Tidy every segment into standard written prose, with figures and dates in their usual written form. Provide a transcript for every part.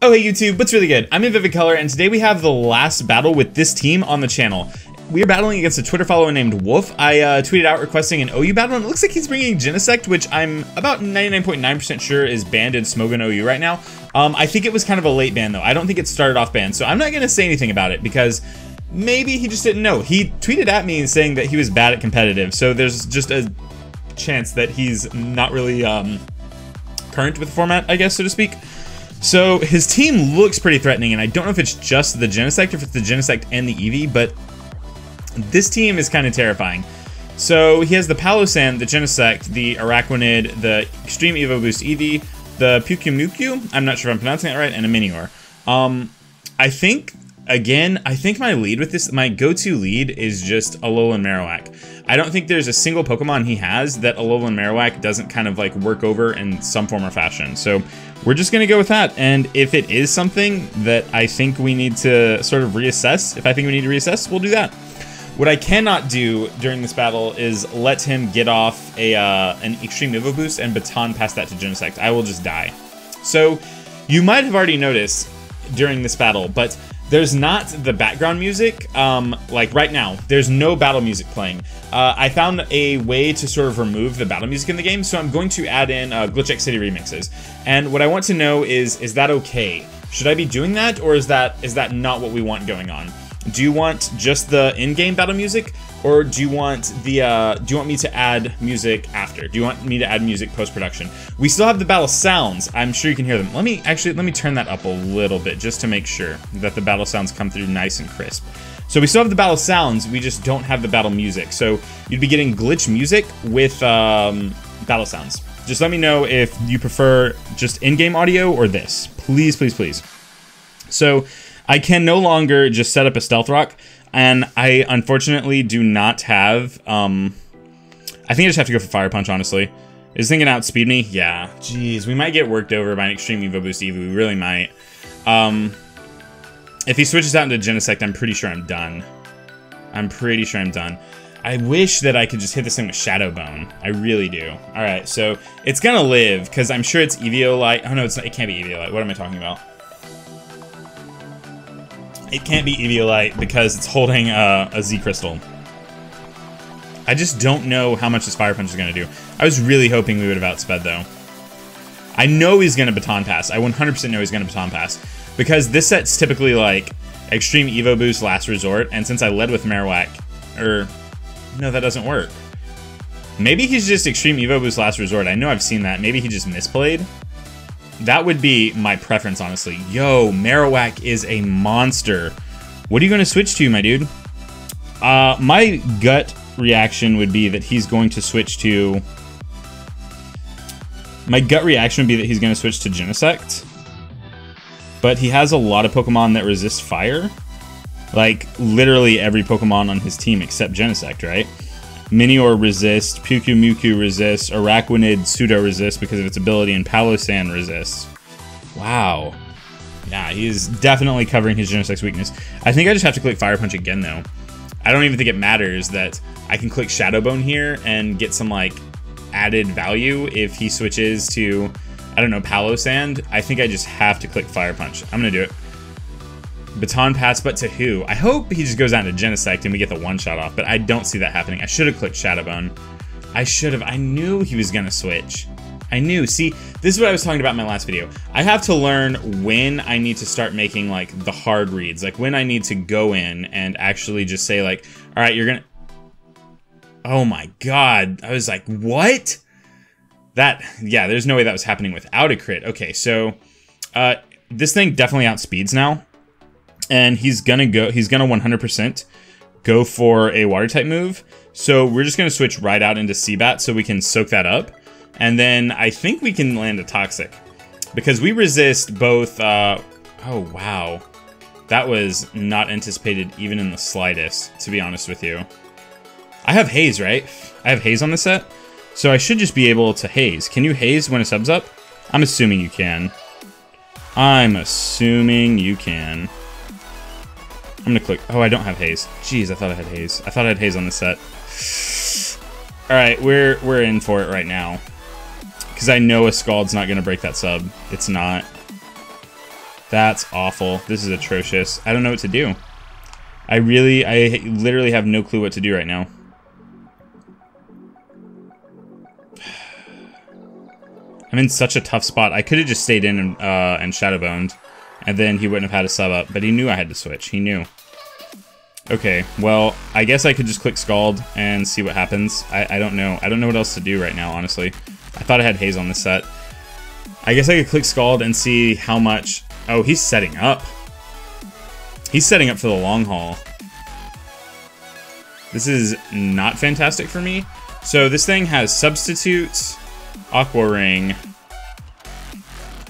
Oh hey YouTube, what's really good? I'm in Vivid Color, and today we have the last battle with this team on the channel. We are battling against a Twitter follower named Wolf. I tweeted out requesting an OU battle, and it looks like he's bringing Genesect, which I'm about 99.9% sure is banned in Smogon OU right now. I think it was kind of a late ban though. I don't think it started off banned, so I'm not going to say anything about it because maybe he just didn't know. He tweeted at me saying that he was bad at competitive, so there's just a chance that he's not really current with the format, I guess, so to speak. So his team looks pretty threatening, and I don't know if it's just the Genesect or if it's the Genesect and the Eevee, but this team is kind of terrifying. So he has the Palossand, the Genesect, the Araquanid, the Extreme Evo Boost Eevee, the Pyukumuku, I'm not sure if I'm pronouncing that right, and a Minior. I think my lead with this, my go-to lead is just Alolan Marowak. I don't think there's a single Pokemon he has that Alolan Marowak doesn't kind of like work over in some form or fashion. So we're just gonna go with that. And if it is something that I think we need to sort of reassess, if I think we need to reassess, we'll do that. What I cannot do during this battle is let him get off an Extreme Evo Boost and baton pass that to Genesect. I will just die. So you might have already noticed during this battle, but there's not the background music, like right now, there's no battle music playing. I found a way to sort of remove the battle music in the game, so I'm going to add in Glitch X City remixes. And what I want to know is that okay? Should I be doing that, or is that not what we want going on? Do you want just the in-game battle music, or do you want me to add music after? Do you want me to add music post-production? We still have the battle sounds. I'm sure you can hear them. Let me turn that up a little bit just to make sure that the battle sounds come through nice and crisp. So we still have the battle sounds, we just don't have the battle music. So you'd be getting glitch music with battle sounds. Just let me know if you prefer just in-game audio or this. Please, please, please. So I can no longer just set up a Stealth Rock, and I unfortunately do not have, I think I just have to go for Fire Punch, honestly. Is thinking outspeed me? Yeah. Jeez, we might get worked over by an Extreme Evo Boost Eevee, we really might. If he switches out into Genesect, I'm pretty sure I'm done. I wish that I could just hit this thing with Shadow Bone. I really do. Alright, so it's gonna live, because I'm sure it's Eviolite. Oh no, it can't be Eviolite. What am I talking about? It can't be Eviolite because it's holding a Z Crystal. I just don't know how much this Fire Punch is going to do. I was really hoping we would have outsped though. I know he's going to Baton Pass. I 100% know he's going to Baton Pass. Because this set's typically like Extreme Evo Boost Last Resort, and since I led with Marowak, no, that doesn't work. Maybe he's just Extreme Evo Boost Last Resort. I know I've seen that. Maybe he just misplayed. That would be my preference, honestly. Yo, Marowak is a monster. What are you going to switch to, my dude? My gut reaction would be that he's going to switch to... My gut reaction would be that he's going to switch to Genesect. But he has a lot of Pokemon that resist fire. Like, literally every Pokemon on his team except Genesect, right? Minior resist, Pyukumuku resist, Araquanid pseudo resist because of its ability, and Palossand resists. Wow. Yeah, he's definitely covering his Genesect's weakness. I think I just have to click Fire Punch again though. I don't even think it matters that I can click Shadow Bone here and get some like added value if he switches to, I don't know, Palossand. I think I just have to click Fire Punch. I'm gonna do it. Baton Pass, but to who? I hope he just goes out to Genesect and we get the one-shot off, but I don't see that happening. I should have clicked Shadow Bone. I knew he was gonna switch. I knew. See, this is what I was talking about in my last video. I have to learn when I need to start making, like, the hard reads. Like, when I need to go in and actually just say, like, alright, you're gonna... Oh my god. I was like, what? Yeah, there's no way that was happening without a crit. Okay, so, this thing definitely outspeeds now. And he's gonna 100% go for a water type move. So we're just gonna switch right out into Seabat so we can soak that up. And then I think we can land a Toxic. Because we resist both, oh wow. That was not anticipated even in the slightest, to be honest with you. I have Haze, right? I have Haze on this set. So I should just be able to Haze. Can you Haze when a sub's up? I'm assuming you can. I'm gonna click. Oh, I don't have Haze. Jeez, I thought I had Haze. I thought I had Haze on the set. Alright, we're in for it right now. Because I know a Scald's not gonna break that sub. It's not. That's awful. This is atrocious. I don't know what to do. I literally have no clue what to do right now. I'm in such a tough spot. I could have just stayed in and Shadowboned, and then he wouldn't have had a sub up, but he knew I had to switch. He knew. Okay, well, I guess I could just click Scald and see what happens. I don't know. I don't know what else to do right now, honestly. I thought I had Haze on this set. I guess I could click Scald and see how much... Oh, he's setting up. He's setting up for the long haul. This is not fantastic for me. So this thing has Substitute, Aqua Ring.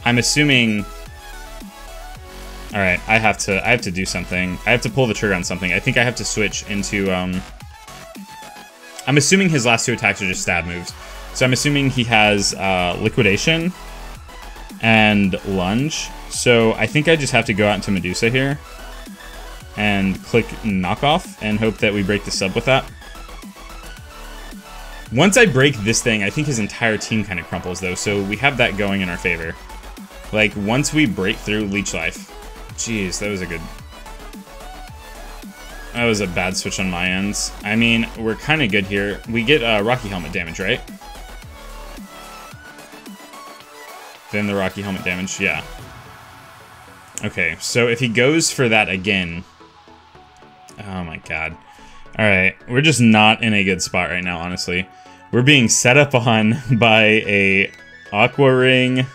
I'm assuming... Alright, I have to do something. I have to pull the trigger on something. I think I have to switch into, I'm assuming his last two attacks are just stab moves. So I'm assuming he has, Liquidation and Lunge. So I think I just have to go out into Medusa here and click Knockoff and hope that we break the sub with that. Once I break this thing, I think his entire team kind of crumples, though, so we have that going in our favor. Like, once we break through Leech Life... Jeez, that was a good... That was a bad switch on my ends. I mean, we're kind of good here. We get Rocky Helmet damage, right? Then the Rocky Helmet damage, yeah. Okay, so if he goes for that again... Oh my god. Alright, we're just not in a good spot right now, honestly. We're being set up on by a Aqua Ring.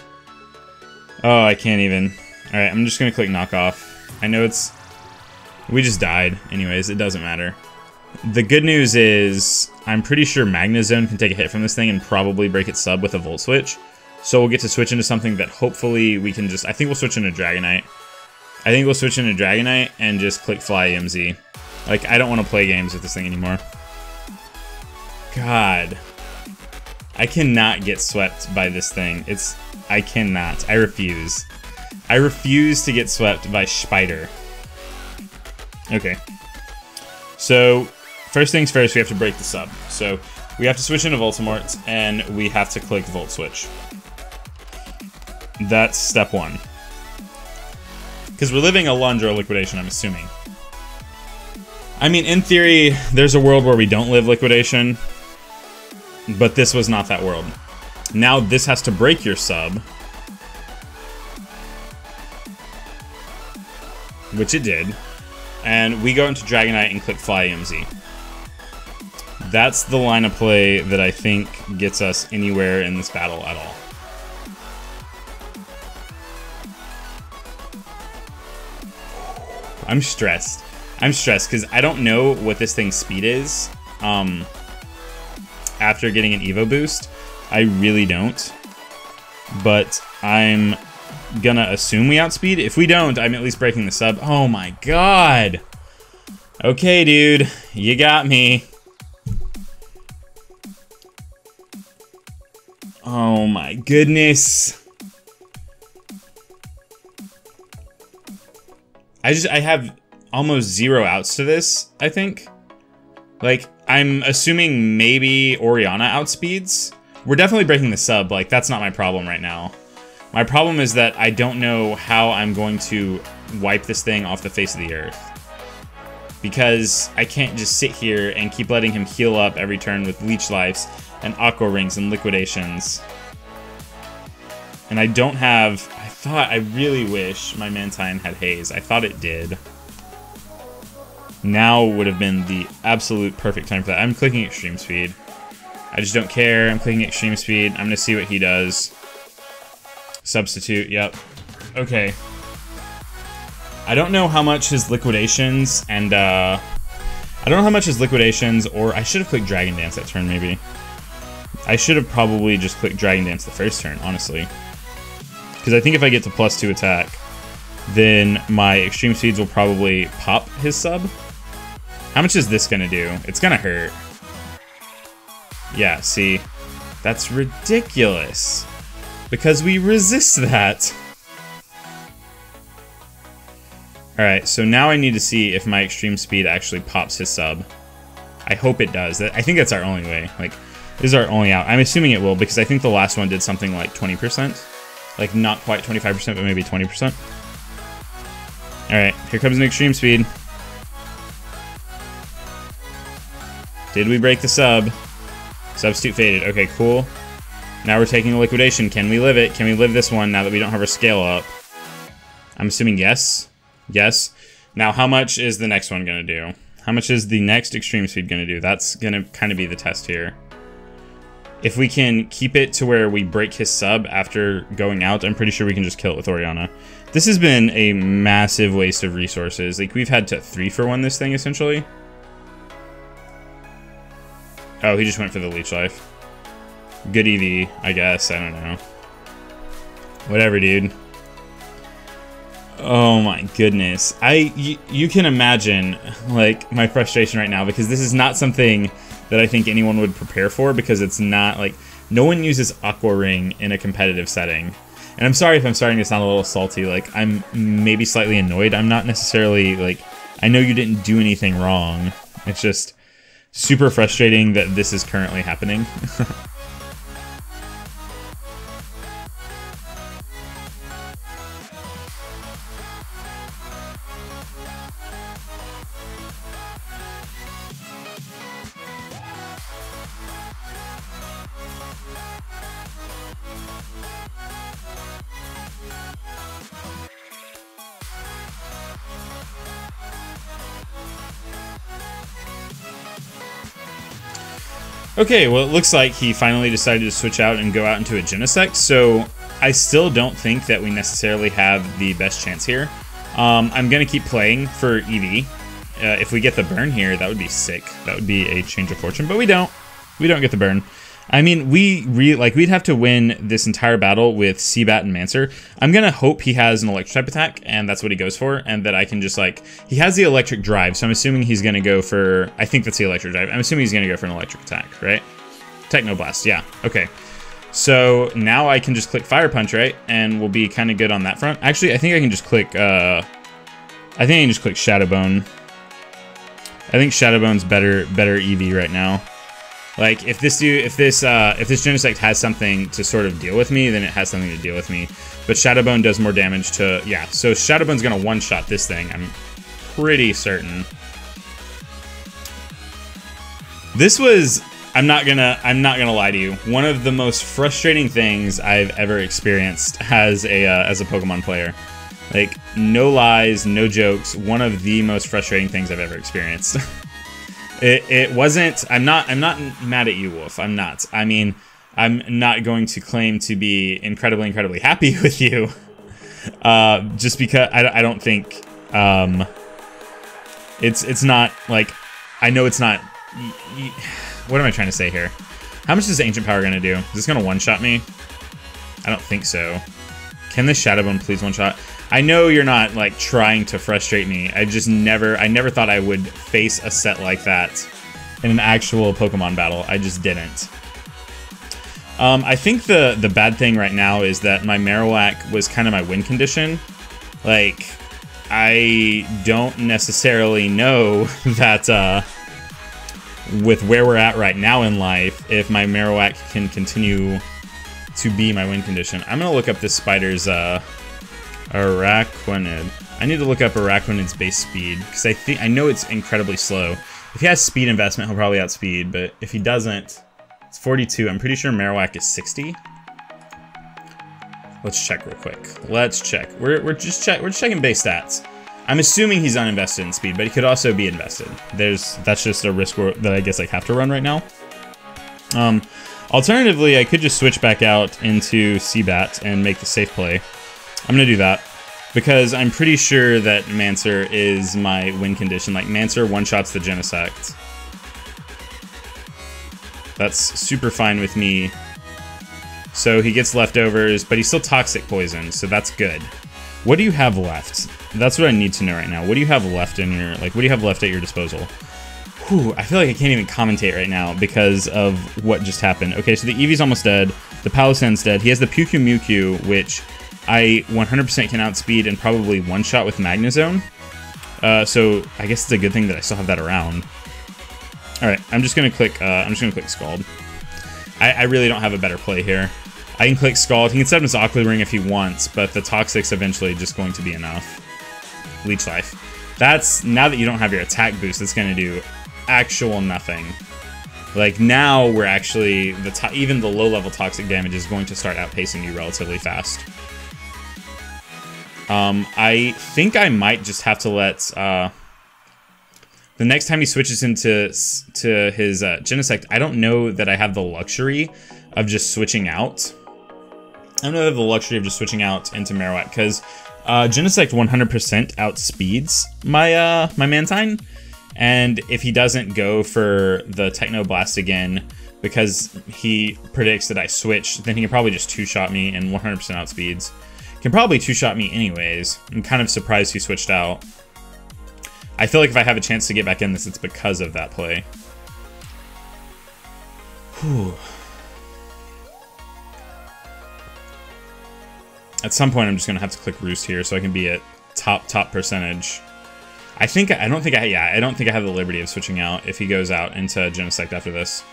Oh, I can't even... Alright, I'm just gonna click Knockoff. I know it's... We just died. Anyways, it doesn't matter. The good news is, I'm pretty sure Magnezone can take a hit from this thing and probably break its sub with a Volt Switch. So we'll get to switch into something that hopefully we can just... I think we'll switch into Dragonite. I think we'll switch into Dragonite and just click Fly EMZ. Like, I don't want to play games with this thing anymore. God. I cannot get swept by this thing. I cannot. I refuse. I refuse to get swept by SHPIDER. Okay. So, first things first, we have to break the sub. So, we have to switch into Voltimort, and we have to click Volt Switch. That's step one. Because we're living a Lunge or a Liquidation, I'm assuming. I mean, in theory, there's a world where we don't live Liquidation, but this was not that world. Now this has to break your sub. Which it did. And we go into Dragonite and click Fly EMZ. That's the line of play that I think gets us anywhere in this battle at all. I'm stressed. I'm stressed because I don't know what this thing's speed is after getting an Evo boost. I really don't. But I'm gonna assume we outspeed. If we don't, I'm at least breaking the sub. Oh my god. Okay, dude. You got me. Oh my goodness. I have almost 0 outs to this, I think. Like, I'm assuming maybe Oriana outspeeds. We're definitely breaking the sub, like, that's not my problem right now. My problem is that I don't know how I'm going to wipe this thing off the face of the earth. Because I can't just sit here and keep letting him heal up every turn with Leech Lives and Aqua Rings and Liquidations. And I don't have... I really wish my Mantine had Haze. I thought it did. Now would have been the absolute perfect time for that. I'm clicking Extreme Speed. I just don't care. I'm clicking Extreme Speed. I'm going to see what he does. Substitute, yep. Okay. I don't know how much his Liquidations and, I don't know how much his Liquidations, or I should have clicked Dragon Dance that turn, maybe. I should have probably just clicked Dragon Dance the first turn, honestly. Because I think if I get to +2 attack, then my Extreme Speeds will probably pop his sub. How much is this gonna do? It's gonna hurt. Yeah, see? That's ridiculous. Because we resist that. Alright, so now I need to see if my Extreme Speed actually pops his sub. I hope it does. I think that's our only way. Like, this is our only out. I'm assuming it will, because I think the last one did something like 20%. Like, not quite 25%, but maybe 20%. Alright, here comes an extreme speed. Did we break the sub? Substitute faded. Okay, cool. Now we're taking a liquidation. Can we live it? Can we live this one now that we don't have our scale up? I'm assuming yes. Yes. Now, how much is the next one going to do? How much is the next extreme speed going to do? That's going to kind of be the test here. If we can keep it to where we break his sub after going out, I'm pretty sure we can just kill it with Oriana. This has been a massive waste of resources. Like, we've had to 3-for-1 this thing, essentially. Oh, he just went for the leech life. Good EV, I guess. I don't know. Whatever, dude. Oh my goodness. You can imagine, like, my frustration right now, because this is not something that I think anyone would prepare for, because it's not, like, no one uses Aqua Ring in a competitive setting. And I'm sorry if I'm starting to sound a little salty. Like, I'm maybe slightly annoyed. I'm not necessarily, like, I know you didn't do anything wrong. It's just super frustrating that this is currently happening. Okay, well, it looks like he finally decided to switch out and go out into a Genesect, so I still don't think that we necessarily have the best chance here. I'm going to keep playing for EV. If we get the burn here, that would be sick. That would be a change of fortune, but we don't. We don't get the burn. I mean, we'd have to win this entire battle with Seabat and Mancer. I'm gonna hope he has an electric type attack, and that's what he goes for, and that I can just, like, he has the electric drive, so I'm assuming he's gonna go for, I think that's the electric drive. I'm assuming he's gonna go for an electric attack, right? Technoblast, yeah, okay. So now I can just click Fire Punch, right? And we'll be kind of good on that front. Actually, I think I can just click, Shadowbone. I think Shadowbone's better EV right now. Like, if this Genesect has something to sort of deal with me, then it has something to deal with me. But Shadowbone does more damage to, yeah. So Shadowbone's gonna one-shot this thing. I'm pretty certain. This was, I'm not gonna lie to you, one of the most frustrating things I've ever experienced as a Pokemon player. Like, no lies, no jokes. One of the most frustrating things I've ever experienced. It wasn't, I'm not mad at you, Wolf. I'm not. I mean, I'm not going to claim to be incredibly happy with you. Just because I don't think, it's not, like, I know it's not, what am I trying to say here? How much is Ancient Power gonna do? Is this gonna one-shot me? I don't think so. Can this Shadowbone please one-shot? I know you're not, like, trying to frustrate me. I never thought I would face a set like that in an actual Pokemon battle. I just didn't. I think the bad thing right now is that my Marowak was kind of my win condition. Like, I don't necessarily know that, with where we're at right now in life, if my Marowak can continue to be my win condition. I'm gonna look up this spider's, Araquanid. I need to look up Araquanid's base speed, because I know it's incredibly slow. If he has speed investment, he'll probably outspeed, but if he doesn't, it's 42. I'm pretty sure Marowak is 60. Let's check real quick. Let's check. We're just checking base stats. I'm assuming he's uninvested in speed, but he could also be invested. That's just a risk that I guess I have to run right now. Alternatively, I could just switch back out into Seabat and make the safe play. I'm gonna do that because I'm pretty sure that Mancer is my win condition. Like, Mancer one-shots the Genesect. That's super fine with me. So he gets leftovers, but he's still toxic poison, so that's good. What do you have left? That's what I need to know right now. What do you have left in your, like, what do you have left at your disposal? Whew, I feel like I can't even commentate right now because of what just happened. Okay, so the Eevee's almost dead. The Palosan's dead. He has the Mewtwo, which I 100% can outspeed and probably one-shot with Magnezone. So I guess it's a good thing that I still have that around. All right, I'm just gonna click Scald. I really don't have a better play here. I can click Scald. He can set up his Aqua Ring if he wants, but the Toxic's eventually just going to be enough. Leech Life. That's, now that you don't have your attack boost, it's going to do actual nothing. Like, now we're actually, even the low-level toxic damage is going to start outpacing you relatively fast. I think I might just have to let, the next time he switches into his Genesect, I don't know that I have the luxury of just switching out. I don't know if I have the luxury of just switching out into Marowak, because Genesect 100% outspeeds my my Mantine, and if he doesn't go for the Techno Blast again because he predicts that I switch, then he can probably just two-shot me and 100% outspeeds. Can probably two-shot me anyways. I'm kind of surprised he switched out. I feel like if I have a chance to get back in this, it's because of that play. Whew. At some point, I'm just gonna have to click Roost here so I can be at top percentage. I don't think I have the liberty of switching out if he goes out into Genesect after this.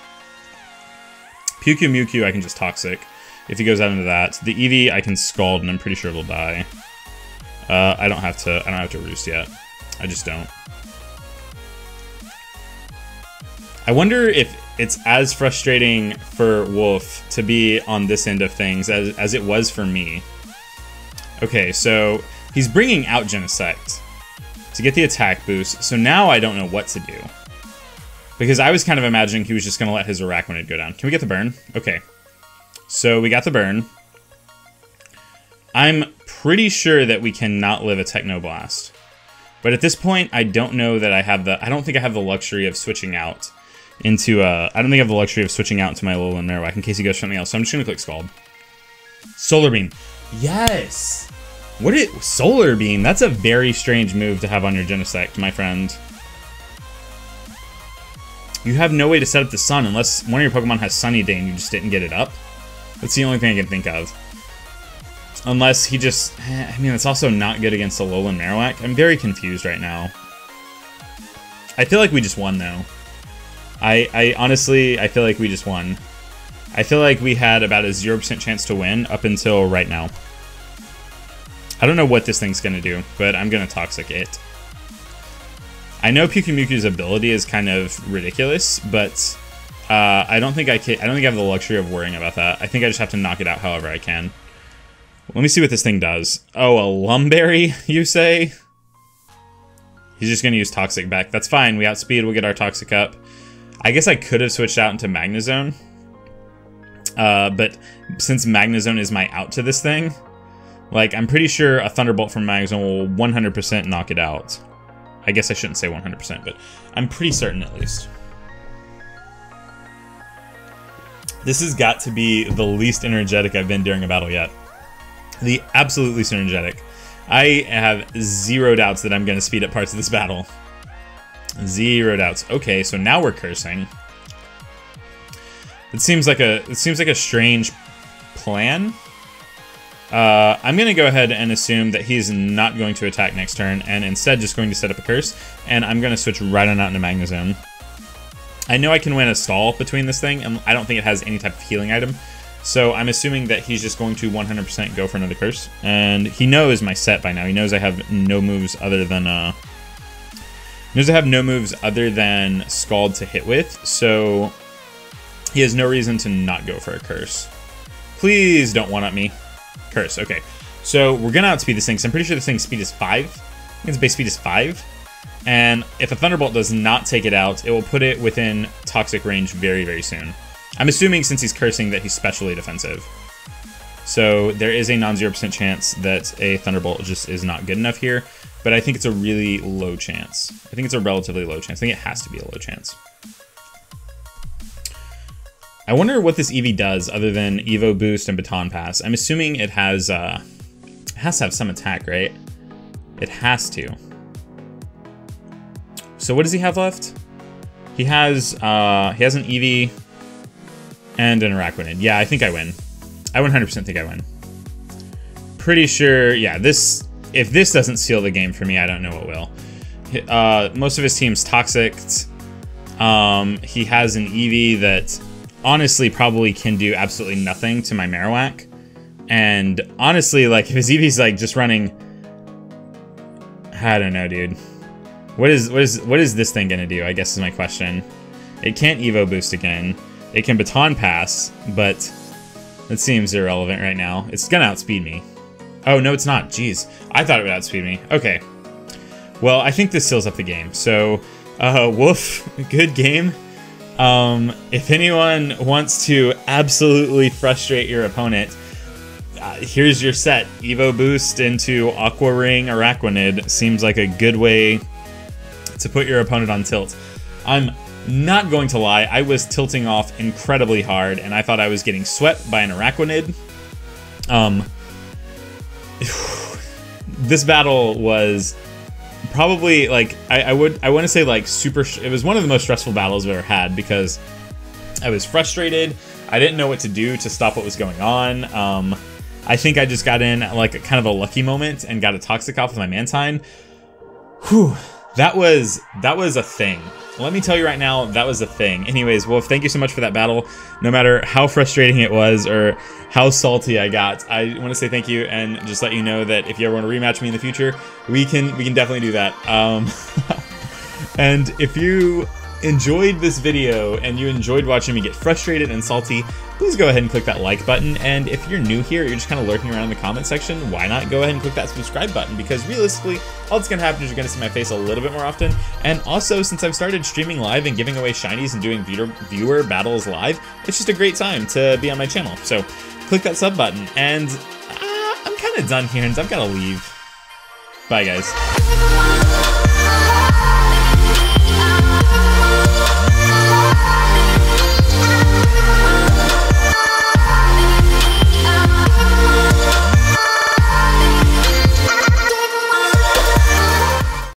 Mewtwo, I can just Toxic. If he goes out into that, the Eevee I can Scald, and I'm pretty sure it'll die. I don't have to Roost yet. I just don't. I wonder if it's as frustrating for Wolf to be on this end of things as it was for me. Okay, so he's bringing out Genesect to get the attack boost, so now I don't know what to do. Because I was kind of imagining he was just going to let his Araquanid go down. Can we get the burn? Okay. So we got the burn. I'm pretty sure that we cannot live a Techno Blast. But at this point, I don't know that I have the... I don't think I have the luxury of switching out into... I don't think I have the luxury of switching out into my Alolan Marowak in case he goes for something else. So I'm just going to click Scald. Solar Beam. Yes! Solar Beam? That's a very strange move to have on your Genesect, my friend. You have no way to set up the sun unless one of your Pokemon has Sunny Day and you just didn't get it up. That's the only thing I can think of. Unless he just... I mean, it's also not good against the Alolan Marowak. I'm very confused right now. I feel like we just won, though. I honestly, I feel like we just won. I feel like we had about a 0% chance to win up until right now. I don't know what this thing's going to do, but I'm going to Toxic it. I know Mewtwo's ability is kind of ridiculous, but I don't think I have the luxury of worrying about that. I think I just have to knock it out however I can. Let me see what this thing does. Oh, a Lumberry, you say? He's just going to use Toxic back. That's fine. We outspeed. We'll get our Toxic up. I guess I could have switched out into Magnezone. But since Magnezone is my out to this thing, like, I'm pretty sure a Thunderbolt from Magnezone will 100% knock it out. I guess I shouldn't say 100%, but I'm pretty certain at least. This has got to be the least energetic I've been during a battle yet. The absolute least energetic. I have zero doubts that I'm going to speed up parts of this battle. Zero doubts. Okay, so now we're cursing. It seems like a strange plan. I'm going to go ahead and assume that he's not going to attack next turn and instead just going to set up a curse, and I'm going to switch right on out into Magnezone. I know I can win a stall between this thing, and I don't think it has any type of healing item, so I'm assuming that he's just going to 100% go for another curse, and he knows my set by now. He knows I have no moves other than Scald to hit with, so he has no reason to not go for a curse. Please don't one-up me. Curse, okay. So we're gonna outspeed this thing, so I'm pretty sure this thing's speed is 5. I think its base speed is 5. And if a Thunderbolt does not take it out, it will put it within Toxic range very, very soon. I'm assuming since he's cursing that he's specially defensive. So there is a non-0% chance that a Thunderbolt just is not good enough here, but I think it's a really low chance. I think it's a relatively low chance. I think it has to be a low chance. I wonder what this Eevee does other than Evo Boost and Baton Pass. I'm assuming it has to have some attack, right? It has to. So what does he have left? He has an Eevee and an Araquanid. Yeah, I think I win. I 100% think I win. Pretty sure, yeah, if this doesn't seal the game for me, I don't know what will. Most of his team's Toxic. He has an Eevee that honestly probably can do absolutely nothing to my Marowak. And honestly, like, if his Eevee's like just running... I don't know, dude. What is this thing gonna do, I guess is my question. It can't Evo boost again. It can baton pass, but it seems irrelevant right now. It's gonna outspeed me. Oh, no, it's not. Jeez. I thought it would outspeed me. Okay. Well, I think this seals up the game. So, Wolf, good game. If anyone wants to absolutely frustrate your opponent, here's your set. Evo boost into Aqua Ring Araquanid seems like a good way to put your opponent on tilt. I'm not going to lie, I was tilting off incredibly hard, and I thought I was getting swept by an Araquanid. This battle was probably, like, I want to say, like, it was one of the most stressful battles I've ever had, because I was frustrated. I didn't know what to do to stop what was going on. I think I just got in at, like, kind of a lucky moment and got a Toxic off with my Mantine. Whew. That was a thing. Let me tell you right now, that was a thing. Anyways, Wolf, thank you so much for that battle. No matter how frustrating it was or how salty I got, I want to say thank you and just let you know that if you ever want to rematch me in the future, we can definitely do that. And if you enjoyed this video and you enjoyed watching me get frustrated and salty, please go ahead and click that like button. And if you're new here, you're just kind of lurking around in the comment section, why not go ahead and click that subscribe button? Because realistically, all that's going to happen is you're going to see my face a little bit more often. And also, since I've started streaming live and giving away shinies and doing viewer battles live, it's just a great time to be on my channel. So click that sub button. And I'm kind of done here, and I've got to leave. Bye, guys.